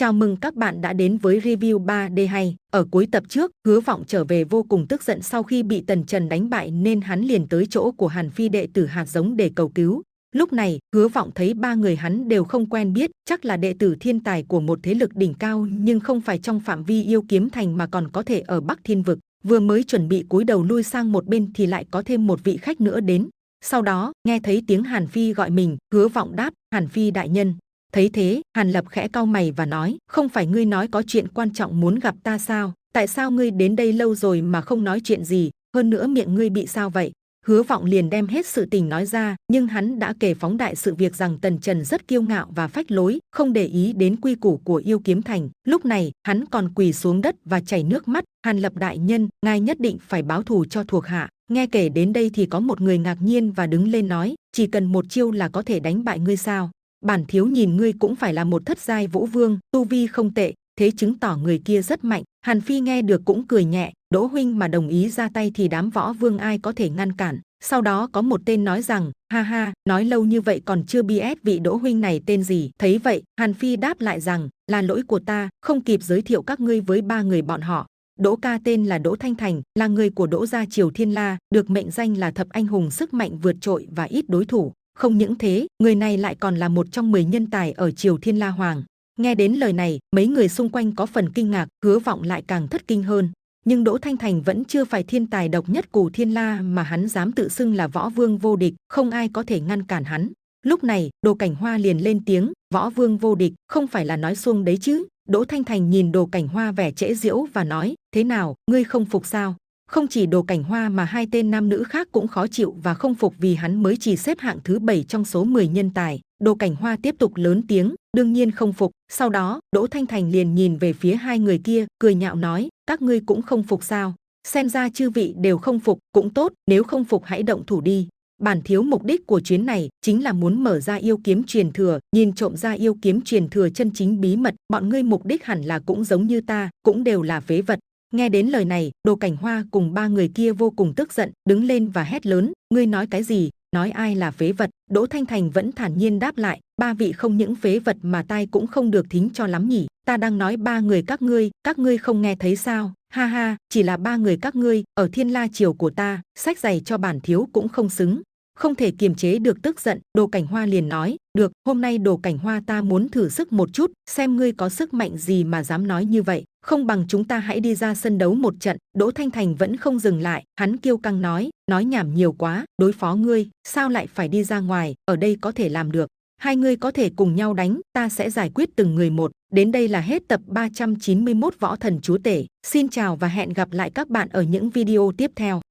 Chào mừng các bạn đã đến với review 3D hay. Ở cuối tập trước, Hứa Vọng trở về vô cùng tức giận sau khi bị Tần Trần đánh bại nên hắn liền tới chỗ của Hàn Phi đệ tử hạt giống để cầu cứu. Lúc này, Hứa Vọng thấy ba người hắn đều không quen biết, chắc là đệ tử thiên tài của một thế lực đỉnh cao nhưng không phải trong phạm vi Yêu Kiếm Thành mà còn có thể ở Bắc Thiên Vực. Vừa mới chuẩn bị cúi đầu lui sang một bên thì lại có thêm một vị khách nữa đến. Sau đó, nghe thấy tiếng Hàn Phi gọi mình, Hứa Vọng đáp, Hàn Phi đại nhân. Thấy thế, Hàn Lập khẽ cau mày và nói, không phải ngươi nói có chuyện quan trọng muốn gặp ta sao? Tại sao ngươi đến đây lâu rồi mà không nói chuyện gì? Hơn nữa miệng ngươi bị sao vậy? Hứa Vọng liền đem hết sự tình nói ra, nhưng hắn đã kể phóng đại sự việc rằng Tần Trần rất kiêu ngạo và phách lối, không để ý đến quy củ của Yêu Kiếm Thành. Lúc này, hắn còn quỳ xuống đất và chảy nước mắt. Hàn Lập đại nhân, ngài nhất định phải báo thù cho thuộc hạ. Nghe kể đến đây thì có một người ngạc nhiên và đứng lên nói, chỉ cần một chiêu là có thể đánh bại ngươi sao? Bản thiếu nhìn ngươi cũng phải là một thất giai vũ vương, tu vi không tệ, thế chứng tỏ người kia rất mạnh. Hàn Phi nghe được cũng cười nhẹ, Đỗ huynh mà đồng ý ra tay thì đám võ vương ai có thể ngăn cản. Sau đó có một tên nói rằng, ha ha, nói lâu như vậy còn chưa biết vị Đỗ huynh này tên gì. Thấy vậy, Hàn Phi đáp lại rằng, là lỗi của ta, không kịp giới thiệu các ngươi với ba người bọn họ. Đỗ ca tên là Đỗ Thanh Thành, là người của Đỗ gia Triều Thiên La, được mệnh danh là thập anh hùng sức mạnh vượt trội và ít đối thủ. Không những thế, người này lại còn là một trong 10 nhân tài ở Triều Thiên La Hoàng. Nghe đến lời này, mấy người xung quanh có phần kinh ngạc, Hứa Vọng lại càng thất kinh hơn. Nhưng Đỗ Thanh Thành vẫn chưa phải thiên tài độc nhất Cửu Thiên La mà hắn dám tự xưng là võ vương vô địch, không ai có thể ngăn cản hắn. Lúc này, Đồ Cảnh Hoa liền lên tiếng, võ vương vô địch, không phải là nói xuông đấy chứ? Đỗ Thanh Thành nhìn Đồ Cảnh Hoa vẻ trễ giễu và nói, thế nào, ngươi không phục sao? Không chỉ Đồ Cảnh Hoa mà hai tên nam nữ khác cũng khó chịu và không phục vì hắn mới chỉ xếp hạng thứ 7 trong số 10 nhân tài. Đồ Cảnh Hoa tiếp tục lớn tiếng, đương nhiên không phục. Sau đó, Đỗ Thanh Thành liền nhìn về phía hai người kia, cười nhạo nói, các ngươi cũng không phục sao? Xem ra chư vị đều không phục, cũng tốt, nếu không phục hãy động thủ đi. Bản thiếu mục đích của chuyến này chính là muốn mở ra yêu kiếm truyền thừa, nhìn trộm ra yêu kiếm truyền thừa chân chính bí mật. Bọn ngươi mục đích hẳn là cũng giống như ta, cũng đều là phế vật. Nghe đến lời này, Đồ Cảnh Hoa cùng ba người kia vô cùng tức giận, đứng lên và hét lớn, ngươi nói cái gì? Nói ai là phế vật? Đỗ Thanh Thành vẫn thản nhiên đáp lại, ba vị không những phế vật mà tai cũng không được thính cho lắm nhỉ? Ta đang nói ba người các ngươi không nghe thấy sao? Ha ha, chỉ là ba người các ngươi, ở Thiên La Triều của ta, sách giày cho bản thiếu cũng không xứng. Không thể kiềm chế được tức giận, Đồ Cảnh Hoa liền nói, được, hôm nay Đồ Cảnh Hoa ta muốn thử sức một chút, xem ngươi có sức mạnh gì mà dám nói như vậy, không bằng chúng ta hãy đi ra sân đấu một trận. Đỗ Thanh Thành vẫn không dừng lại, hắn kiêu căng nói nhảm nhiều quá, đối phó ngươi, sao lại phải đi ra ngoài, ở đây có thể làm được. Hai người có thể cùng nhau đánh, ta sẽ giải quyết từng người một. Đến đây là hết tập 391 Võ Thần Chúa Tể. Xin chào và hẹn gặp lại các bạn ở những video tiếp theo.